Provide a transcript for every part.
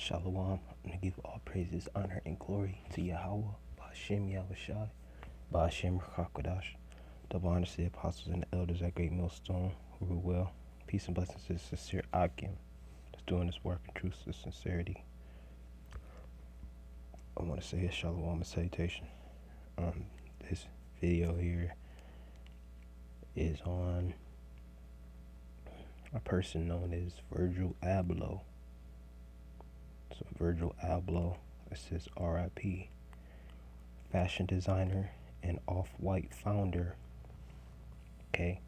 Shalom, and to give all praises, honor, and glory to Yahweh, Ba'ashem Yahushai, Ba'ashem Rakakwadash. Double honor to the apostles and the elders at Great Millstone who rule well. Peace and blessings to the sincere Akim that's doing this work in truth and sincerity. I want to say a shalom and salutation. This video here is on a person known as Virgil Abloh. So Virgil Abloh, it says RIP, fashion designer and Off-White founder. Okay,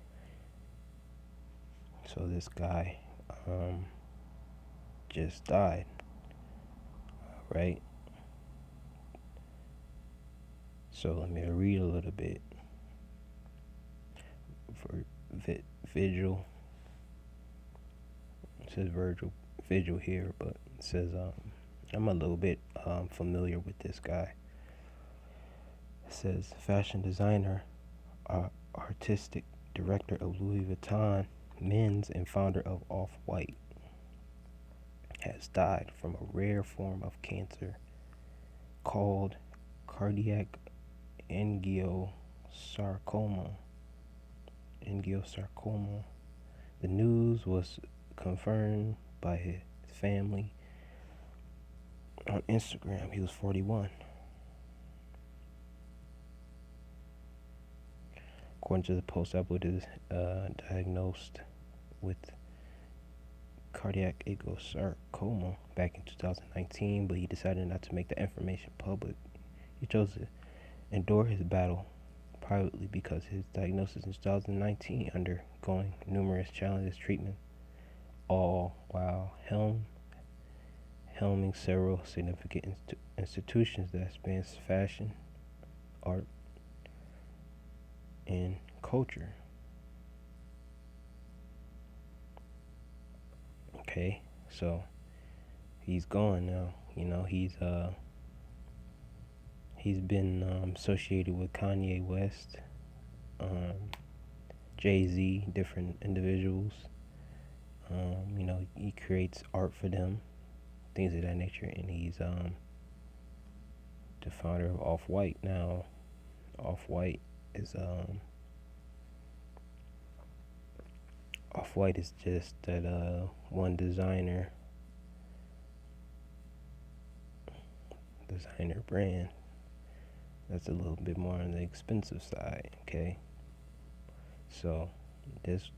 so this guy just died, right? So let me read a little bit. For Virgil, it says Virgil here, but it says I'm a little bit familiar with this guy. It says fashion designer, artistic director of Louis Vuitton men's and founder of Off-White, has died from a rare form of cancer called cardiac angiosarcoma. The news was confirmed by his family on Instagram. He was 41. According to the post, Abloh is diagnosed with cardiac angiosarcoma back in 2019, but he decided not to make the information public. He chose to endure his battle privately because his diagnosis in 2019 undergoing numerous challenges treatment, all while helming several significant institutions that spans fashion, art, and culture. Okay, so he's gone now. You know, he's been associated with Kanye West, Jay-Z, different individuals. You know, he creates art for them, things of that nature, and he's the founder of Off-White. Now, Off-White is just that one designer brand that's a little bit more on the expensive side. Okay, so this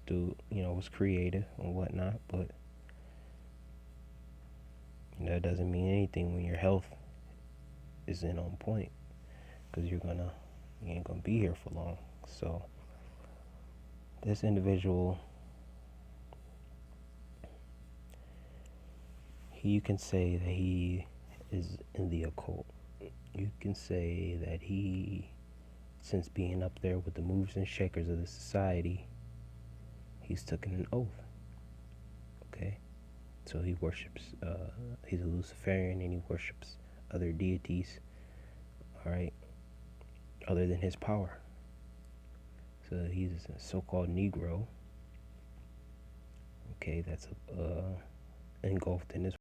dude, you know, was creative and whatnot, but that doesn't mean anything when your health isn't on point, because you ain't gonna be here for long. So this individual, you can say that he is in the occult. You can say that he, since being up there with the movers and shakers of the society, he's taken an oath. Okay, so he worships, he's a Luciferian, and he worships other deities, all right, other than his power. So he's a so-called Negro. Okay, that's engulfed in this.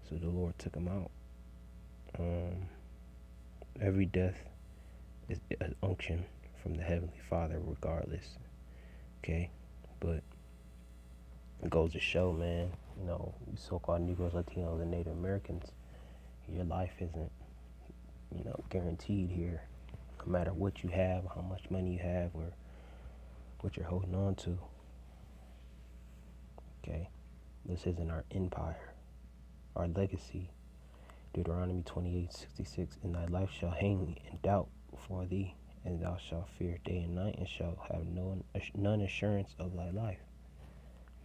So the Lord took him out. Every death is an unction from the Heavenly Father, regardless. Okay, but it goes to show, man, you know, you so-called Negroes, Latinos, and Native Americans, your life isn't, you know, guaranteed here. No matter what you have, how much money you have, or what you're holding on to. Okay, this isn't our empire, our legacy. Deuteronomy 28:66, and thy life shall hang in doubt before thee, and thou shalt fear day and night, and shalt have none assurance of thy life.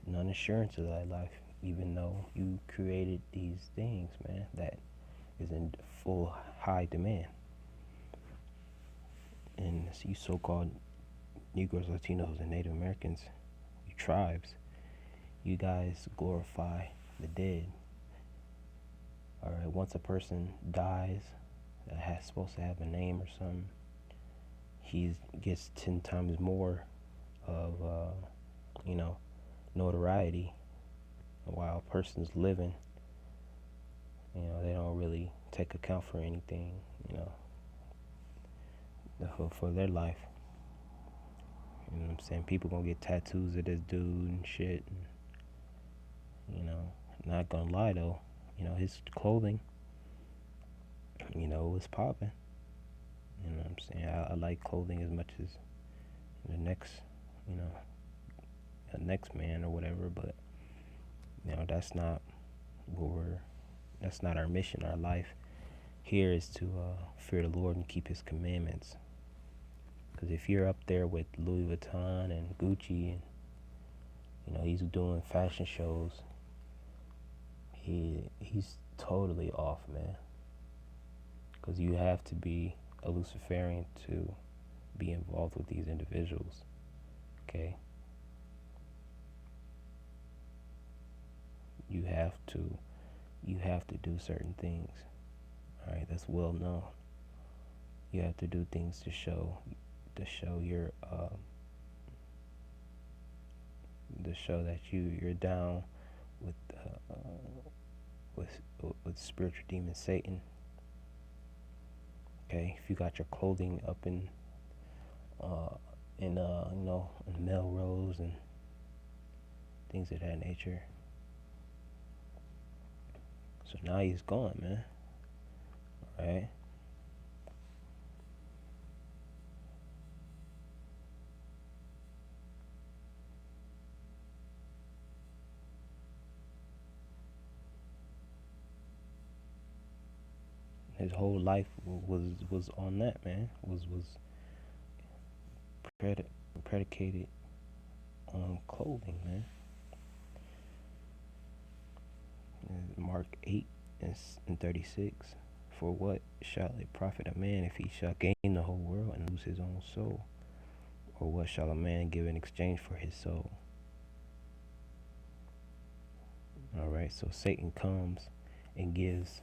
None assurance of thy life, even though you created these things, man, that is in full high demand. And you so-called Negroes, Latinos, and Native Americans, you tribes, you guys glorify the dead. All right, once a person dies that has supposed to have a name or something, he gets 10 times more of, you know, notoriety, while a person's living, they don't really take account for anything, for their life. You know what I'm saying? People gonna get tattoos of this dude and shit. Not gonna lie though, his clothing, was popping. You know what I'm saying? I like clothing as much as the next, the next man or whatever, but that's not that's not our mission. Our life here is to fear the Lord and keep His commandments. Because if you're up there with Louis Vuitton and Gucci, and he's doing fashion shows, he's totally off, man. Because you have to be a Luciferian to be involved with these individuals. Okay. You have to do certain things. All right, that's well known. You have to do things to show your to show that you're down with spiritual demon Satan. Okay, if you got your clothing up in Melrose and things of that nature. So now he's gone, man. All right. His whole life was on that, man. Was predicated on clothing, man. Mark 8 and 36. For what shall it profit a man if he shall gain the whole world and lose his own soul? Or what shall a man give in exchange for his soul? Alright, so Satan comes and gives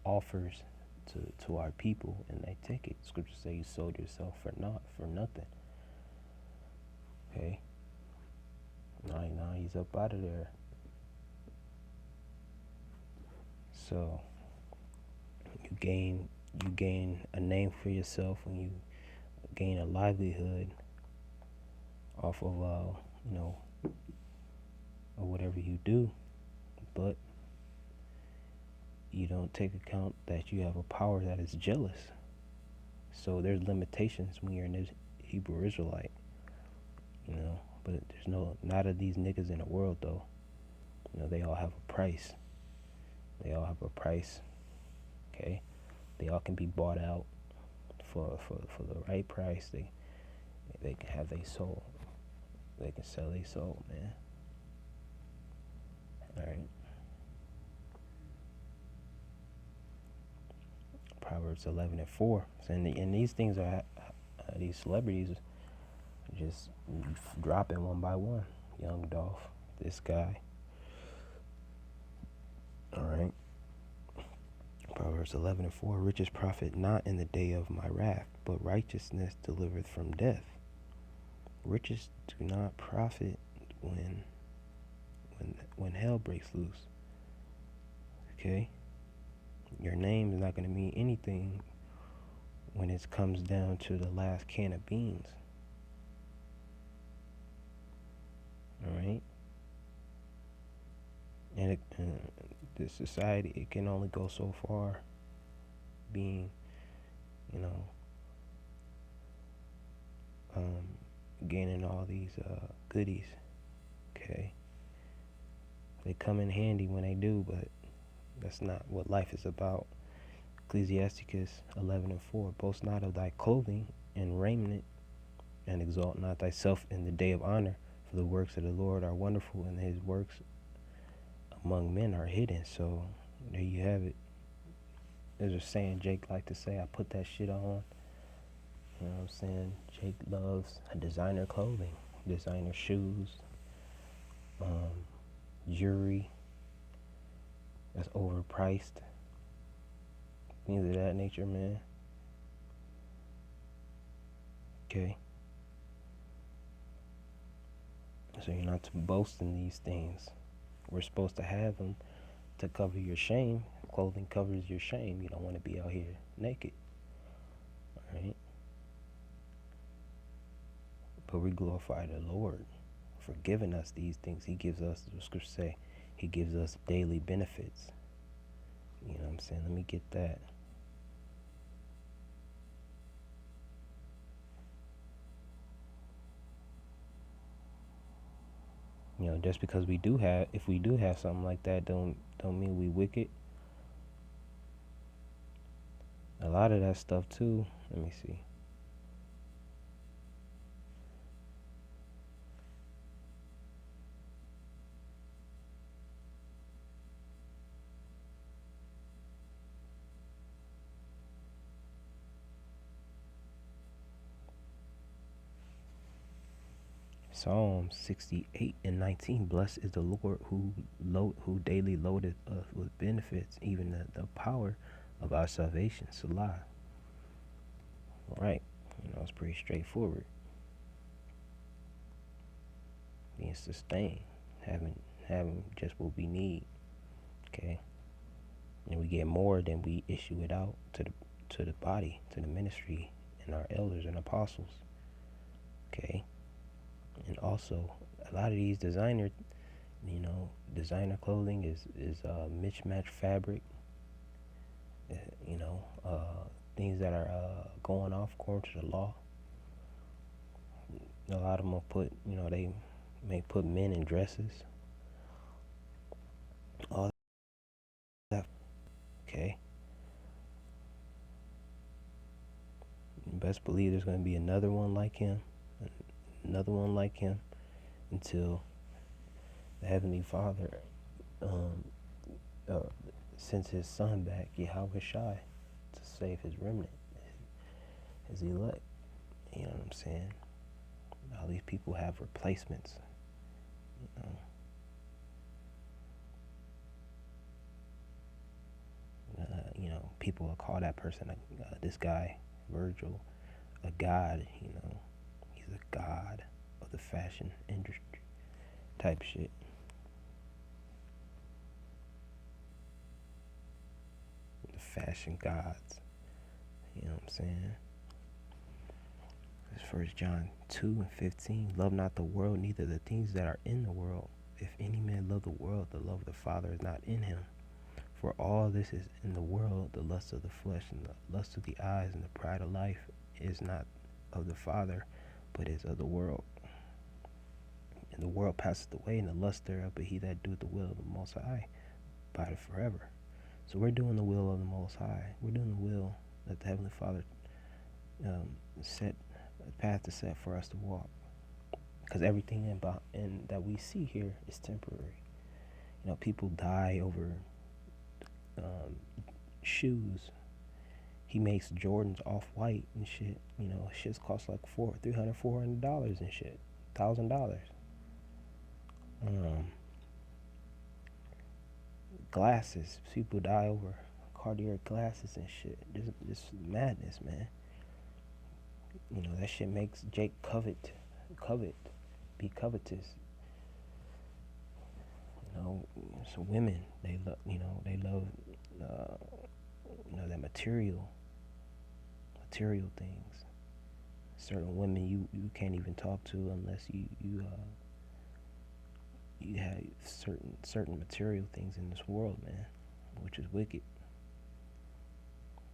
offers to our people, and they take it. Scripture say you sold yourself for nothing. Okay. Now he's up out of there. So you gain a name for yourself when you gain a livelihood off of or whatever you do, but you don't take account that you have a power that is jealous. So there's limitations when you're in Hebrew Israelite, but there's not of these niggas in the world though. They all have a price. Okay, they all can be bought out for the right price. They can have their soul. They can sell their soul, man. All right. Proverbs 11 and 4. And these things are these celebrities just dropping one by one. Young Dolph, this guy. All right. Proverbs 11 and 4. Riches profit not in the day of my wrath, but righteousness delivereth from death. Riches do not profit when hell breaks loose. Okay? Your name is not going to mean anything when it comes down to the last can of beans. Alright? And this society, it can only go so far being, gaining all these goodies. Okay? They come in handy when they do, but that's not what life is about. Ecclesiasticus 11 and 4. Boast not of thy clothing and raiment, and exalt not thyself in the day of honor, for the works of the Lord are wonderful, and his works among men are hidden. So there you have it. There's a saying Jake like to say, I put that shit on. You know what I'm saying? Jake loves designer clothing, designer shoes, jewelry that's overpriced, things of that nature, man. Okay. So you're not to boast in these things. We're supposed to have them to cover your shame. Clothing covers your shame. You don't want to be out here naked, right? But we glorify the Lord for giving us these things. He gives us, the scriptures say, he gives us daily benefits. You know what I'm saying? Let me get that. You know, just because if we do have something like that, don't mean we wicked. A lot of that stuff too. Let me see. Psalm 68:19. Blessed is the Lord who daily loadeth us with benefits, even the power of our salvation. Salah. Right. You know, it's pretty straightforward. Being sustained, having just what we need. Okay. And we get more than we issue it out to the body, to the ministry, and our elders and apostles. Okay. And also, a lot of these designer clothing is mismatched fabric. You know, things that are going off according to the law. A lot of them will put, they may put men in dresses. All that. Okay. You best believe there's going to be another one like him, until the Heavenly Father sends his Son back, Yahweh Shai, to save his remnant, his elect. You know what I'm saying? All these people have replacements. People will call that person, this guy, Virgil, a god. He's a god of the fashion industry type shit. The fashion gods. You know what I'm saying? It's 1 John 2:15. Love not the world, neither the things that are in the world. If any man love the world, the love of the Father is not in him. For all this is in the world, the lust of the flesh and the lust of the eyes and the pride of life is not of the Father, but is of the world. And the world passeth away, and the lust thereof, but he that doeth the will of the Most High abideth forever. So we're doing the will of the Most High. We're doing the will that the Heavenly Father set a path to set for us to walk. Because everything in that we see here is temporary. People die over shoes. He makes Jordans off-white and shit. Shit's cost like $300, $400 and shit. $1,000. Glasses. People die over Cartier glasses and shit. This madness, man. That shit makes Jake be covetous. So women, they love that material things. Certain women you can't even talk to unless you have certain material things in this world, man, which is wicked.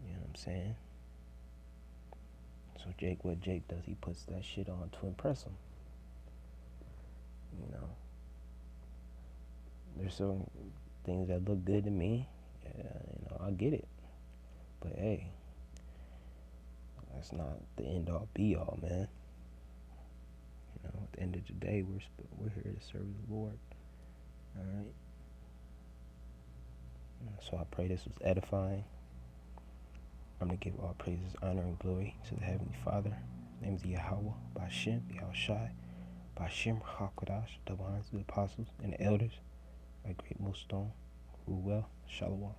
You know what I'm saying? So what Jake does, he puts that shit on to impress him. There's some things that look good to me. I'll get it. But hey, that's not the end all be all, man. At the end of the day, we're here to serve the Lord. All right. So I pray this was edifying. I'm going to give all praises, honor, and glory to the Heavenly Father. His name is Yahweh, Bashem, Yahushai, Bashem, HaKadosh, the divines, the apostles, and the elders, my great millstone, rule well, Shalom.